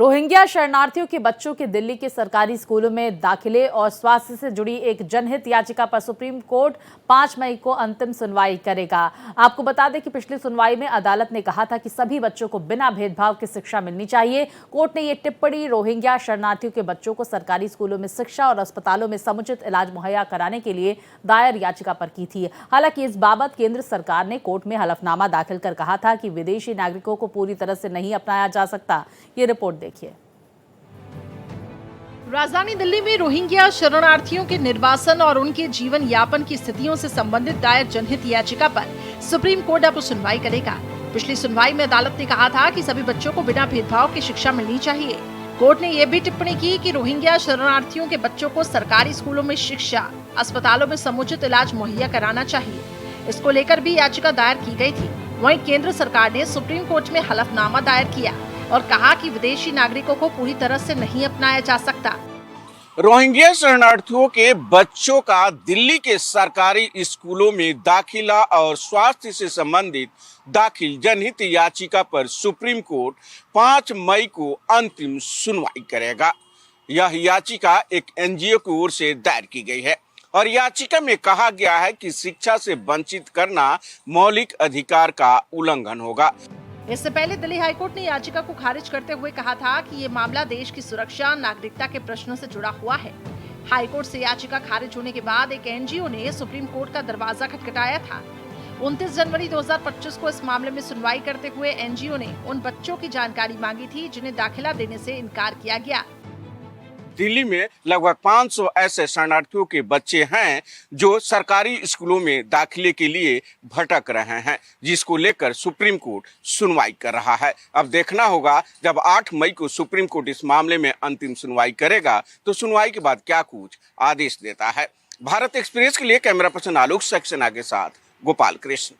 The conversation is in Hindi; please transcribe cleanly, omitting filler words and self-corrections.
रोहिंग्या शरणार्थियों के बच्चों के दिल्ली के सरकारी स्कूलों में दाखिले और स्वास्थ्य से जुड़ी एक जनहित याचिका पर सुप्रीम कोर्ट 5 मई को अंतिम सुनवाई करेगा। आपको बता दें कि पिछली सुनवाई में अदालत ने कहा था कि सभी बच्चों को बिना भेदभाव के शिक्षा मिलनी चाहिए। कोर्ट ने ये टिप्पणी रोहिंग्या शरणार्थियों के बच्चों को सरकारी स्कूलों में शिक्षा और अस्पतालों में समुचित इलाज मुहैया कराने के लिए दायर याचिका पर की थी। हालांकि इस बाबत केंद्र सरकार ने कोर्ट में हलफनामा दाखिल कर कहा था कि विदेशी नागरिकों को पूरी तरह से नहीं अपनाया जा सकता। ये रिपोर्ट देखिए। राजधानी दिल्ली में रोहिंग्या शरणार्थियों के निर्वासन और उनके जीवन यापन की स्थितियों से संबंधित दायर जनहित याचिका पर सुप्रीम कोर्ट अब सुनवाई करेगा। पिछली सुनवाई में अदालत ने कहा था कि सभी बच्चों को बिना भेदभाव की शिक्षा मिलनी चाहिए। कोर्ट ने यह भी टिप्पणी की कि रोहिंग्या शरणार्थियों के बच्चों को सरकारी स्कूलों में शिक्षा, अस्पतालों में समुचित इलाज मुहैया कराना चाहिए। इसको लेकर भी याचिका दायर की गई थी। वहीं केंद्र सरकार ने सुप्रीम कोर्ट में हलफनामा दायर किया और कहा कि विदेशी नागरिकों को पूरी तरह से नहीं अपनाया जा सकता। रोहिंग्या शरणार्थियों के बच्चों का दिल्ली के सरकारी स्कूलों में दाखिला और स्वास्थ्य से संबंधित दाखिल जनहित याचिका पर सुप्रीम कोर्ट 5 मई को अंतिम सुनवाई करेगा। यह याचिका एक एनजीओ की ओर से दायर की गई है और याचिका में कहा गया है कि शिक्षा से वंचित करना मौलिक अधिकार का उल्लंघन होगा। इससे पहले दिल्ली हाईकोर्ट ने याचिका को खारिज करते हुए कहा था कि ये मामला देश की सुरक्षा, नागरिकता के प्रश्नों से जुड़ा हुआ है। हाईकोर्ट से याचिका खारिज होने के बाद एक एनजीओ ने सुप्रीम कोर्ट का दरवाजा खटखटाया था। 29 जनवरी 2025 को इस मामले में सुनवाई करते हुए एनजीओ ने उन बच्चों की जानकारी मांगी थी जिन्हें दाखिला देने से इनकार किया गया। दिल्ली में लगभग 500 ऐसे शरणार्थियों के बच्चे हैं जो सरकारी स्कूलों में दाखिले के लिए भटक रहे हैं, जिसको लेकर सुप्रीम कोर्ट सुनवाई कर रहा है। अब देखना होगा जब 8 मई को सुप्रीम कोर्ट इस मामले में अंतिम सुनवाई करेगा तो सुनवाई के बाद क्या कुछ आदेश देता है। भारत एक्सप्रेस के लिए कैमरा पर्सन आलोक सक्सेना के साथ गोपाल कृष्ण।